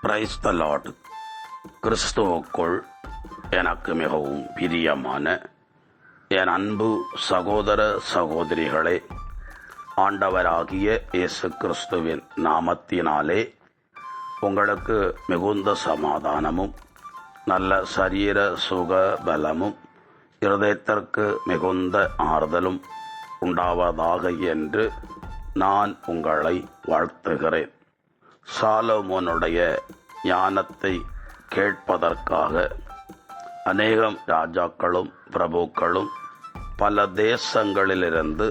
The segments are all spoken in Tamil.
Praise the Lord. கிறிஸ்துவுக்குள் எனக்கு மிகவும் பிரியமான என் அன்பு சகோதர சகோதரிகளே, ஆண்டவராகிய இயேசு கிறிஸ்துவின் நாமத்தினாலே உங்களுக்கு மிகுந்த சமாதானமும் நல்ல சரீர சுக பலமும் இருதயத்திற்கு மிகுந்த ஆறுதலும் உண்டாவதாக என்று நான் உங்களை வாழ்த்துகிறேன். சாலமோனுடைய ஞானத்தை கேட்பதற்காக அநேகம் ராஜாக்களும் பிரபுக்களும் பல தேசங்களிலிருந்து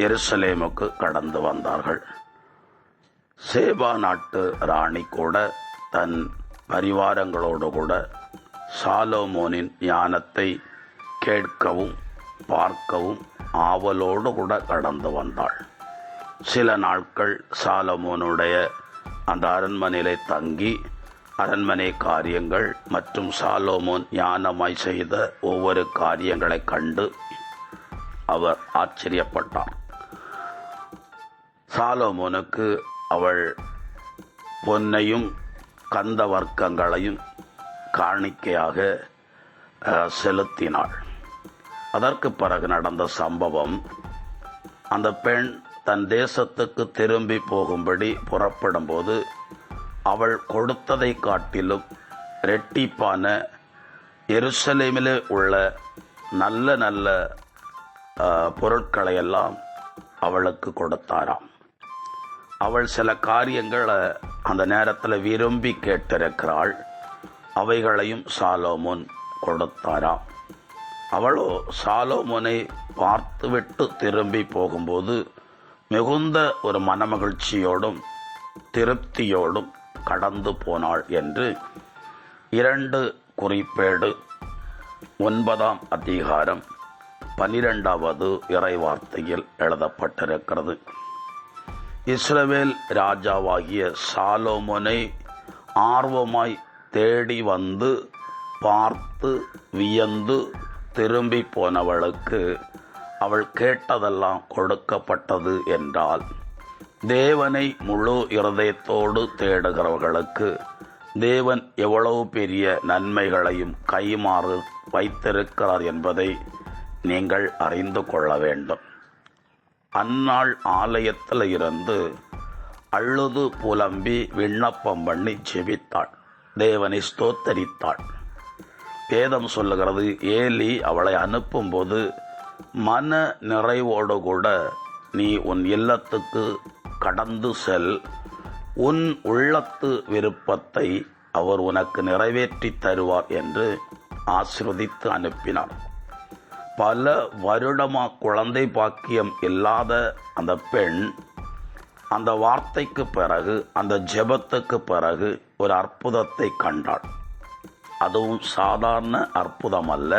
எருசலேமுக்கு கடந்து வந்தார்கள். சேபா நாட்டு ராணி கூட தன் பரிவாரங்களோடு கூட சாலமோனின் ஞானத்தை கேட்கவும் பார்க்கவும் ஆவலோடு கூட கடந்து வந்தாள். சில நாட்கள் சாலமோனுடைய அந்த அரண்மனையிலே தங்கி அரண்மனை காரியங்கள் மற்றும் சாலமோன் ஞானமாய் செய்த ஒவ்வொரு காரியங்களை கண்டு அவர் ஆச்சரியப்பட்டார். சாலமோனுக்கு அவள் பொன்னையும் கந்த வர்க்கங்களையும் காணிக்கையாக செலுத்தினாள். அதற்கு பிறகு நடந்த சம்பவம், அந்த பெண் தன் தேசத்துக்கு திரும்பி போகும்படி புறப்படும் போது அவள் கொடுத்ததை காட்டிலும் இரட்டிப்பான எருசலேமிலே உள்ள நல்ல நல்ல பொருட்களையெல்லாம் அவளுக்கு கொடுத்தாராம். அவள் சில காரியங்களை அந்த நேரத்தில் விரும்பி கேட்டிருக்கிறாள். அவைகளையும் சாலமோன் கொடுத்தாராம். அவளோ சாலமோனை பார்த்துவிட்டு திரும்பி போகும்போது மிகுந்த ஒரு மனமகிழ்ச்சியோடும் திருப்தியோடும் கடந்து போனாள் என்று 2 குறிப்பேடு 9ஆம் அதிகாரம் 12வது இறைவார்த்தையில் எழுதப்பட்டிருக்கிறது. இஸ்ரவேல் ராஜாவாகிய சாலமோனை ஆர்வமாய் தேடி வந்து பார்த்து வியந்து திரும்பி போனவளுக்கு அவள் கேட்டதெல்லாம் கொடுக்கப்பட்டது என்றால், தேவனை முழு இருதயத்தோடு தேடுகிறவர்களுக்கு தேவன் எவ்வளவு பெரிய நன்மைகளையும் கைமாறு வைத்திருக்கிறார் என்பதை நீங்கள் அறிந்து கொள்ள வேண்டும். அந்நாள் ஆலயத்தில் இருந்து அழுது புலம்பி விண்ணப்பம் பண்ணி ஜெபித்தாள், தேவனை ஸ்தோத்தரித்தாள். வேதம் சொல்லுகிறது, ஏலி அவளை அனுப்பும்போது மன நிறைவோடு கூட நீ உன் இல்லத்துக்கு கடந்து செல், உன் உள்ளத்து விருப்பத்தை அவர் உனக்கு நிறைவேற்றி தருவார் என்று ஆசீர்வதித்து அனுப்பினார். பல வருடமா குழந்தை பாக்கியம் இல்லாத அந்த பெண் அந்த வார்த்தைக்கு பிறகு, அந்த ஜெபத்துக்கு பிறகு ஒரு அற்புதத்தை கண்டாள். அதுவும் சாதாரண அற்புதம் அல்ல.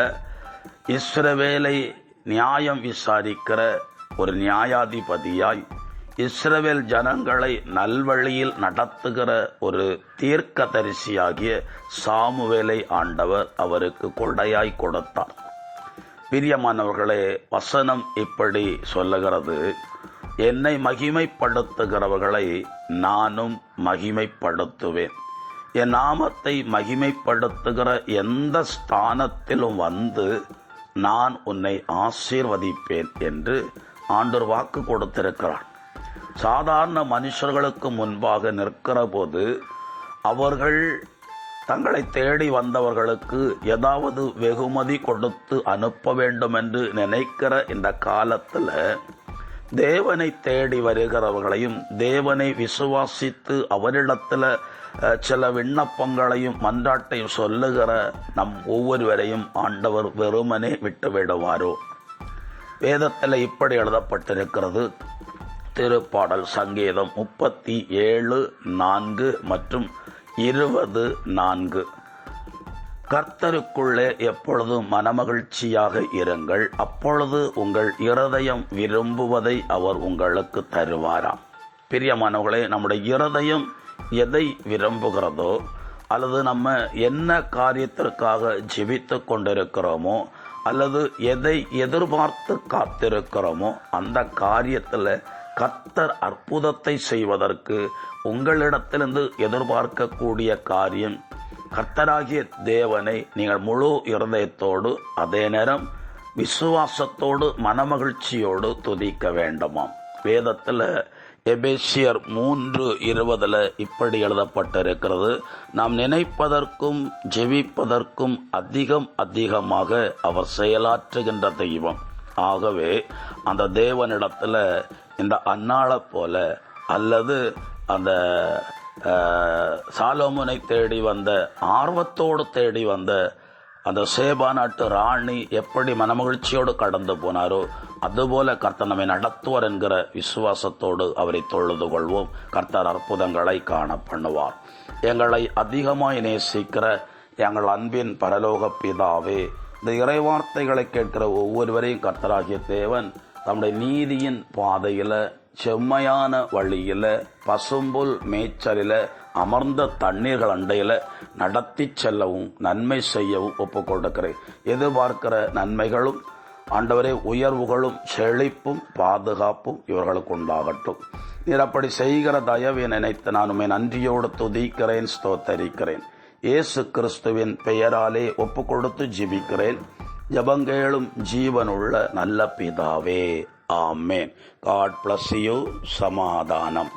இஸ்ரவேலை நியாயம் விசாரிக்கிற ஒரு நியாயாதிபதியாய் இஸ்ரவேல் ஜனங்களை நல்வழியில் நடத்துகிற ஒரு தீர்க்கதரிசியாகிய சாமுவேலை ஆண்டவர் அவருக்கு கொடையாய் கொடுத்தார். பிரியமானவர்களே, வசனம் இப்படி சொல்லுகிறது, என்னை மகிமைப்படுத்துகிறவர்களை நானும் மகிமைப்படுத்துவேன். என் நாமத்தை மகிமைப்படுத்துகிற எந்த ஸ்தானத்திலும் வந்து நான் உன்னை ஆசீர்வதிப்பேன் என்று ஆண்டவர் வாக்கு கொடுத்திருக்கிறார். சாதாரண மனுஷர்களுக்கு முன்பாக நிற்கிற போது அவர்கள் தங்களை தேடி வந்தவர்களுக்கு ஏதாவது வெகுமதி கொடுத்து அனுப்ப வேண்டும் என்று நினைக்கிற இந்த காலத்தில் தேவனை தேடி வருகிறவர்களையும் தேவனை விசுவாசித்து அவரிடத்தில் சில விண்ணப்பங்களையும் மன்றாட்டையும் சொல்லுகிற நம் ஒவ்வொருவரையும் ஆண்டவர் வெறுமனே விட்டு விடுவாரோ? வேதத்தில் இப்படி எழுதப்பட்டிருக்கிறது. திருப்பாடல் சங்கீதம் 37:4 மற்றும் 20:4. கர்த்தருக்குள்ளே எப்பொழுதும் மனமகிழ்ச்சியாக இருங்கள், அப்பொழுது உங்கள் இருதயம் விரும்புவதை அவர் உங்களுக்கு தருவாராம். பிரியமானவர்களே, நம்முடைய இருதயம் எதை விரும்புகிறதோ அல்லது நம்ம என்ன காரியத்திற்காக ஜெபித்து கொண்டிருக்கிறோமோ அல்லது எதை எதிர்பார்த்து காத்திருக்கிறோமோ அந்த காரியத்தில் கர்த்தர் அற்புதத்தை செய்வதற்கு உங்களிடத்திலிருந்து எதிர்பார்க்கக்கூடிய காரியம், கர்த்தராகிய தேவனை நீங்கள் முழு இருதயத்தோடு, அதே நேரம் விசுவாசத்தோடு, மனமகிழ்ச்சியோடு துதிக்க வேண்டுமாம். வேதத்தில் எபேசியர் 3:20 இப்படி எழுதப்பட்டிருக்கிறது, நாம் நினைப்பதற்கும் ஜெபிப்பதற்கும் அதிகமாக அவர் செயலாற்றுகின்ற தெய்வம். ஆகவே அந்த தேவனிடத்தில் இந்த அன்னாளை போல, அல்லது அந்த சாலோமோனை தேடி வந்த, ஆர்வத்தோடு தேடி வந்த அந்த சேபா நாட்டு ராணி எப்படி மனமகிழ்ச்சியோடு கடந்து போனாரோ, அதுபோல கர்த்தர் நம்மை நடத்துவார் என்கிற விசுவாசத்தோடு அவரை தொழுது கொள்வோம். கர்த்தர் அற்புதங்களை காண பண்ணுவார். எங்களை அதிகமாய் நேசிக்கிற எங்கள் அன்பின் பரலோக பிதாவே, இந்த இறைவார்த்தைகளை கேட்கிற ஒவ்வொருவரையும் கர்த்தராகிய தேவன் தம்முடைய நீதியின் பாதையில, செம்மையான வழியில, பசும்புல் மேய்ச்சலில் அமர்ந்த தண்ணீர்கள் அண்டையில நடத்தி செல்லவும் நன்மை செய்யவும் ஒப்புக் கொடுக்கிறேன். எதிர்பார்க்கிற நன்மைகளும் ஆண்டவரே உயர்வுகளும் செழிப்பும் பாதுகாப்பும் இவர்களுக்கு உண்டாகட்டும். நீர் அப்படி செய்கிற தயவை நினைத்து நான் உம்மை நன்றியோடு துதிக்கிறேன், ஸ்தோத்தரிக்கிறேன். இயேசு கிறிஸ்துவின் பெயராலே ஒப்புக் கொடுத்து ஜெபிக்கிறேன். ஜெபங்கேளும் ஜீவனுள்ள நல்ல பிதாவே, ஆமேன். God bless you. சமாதானம்.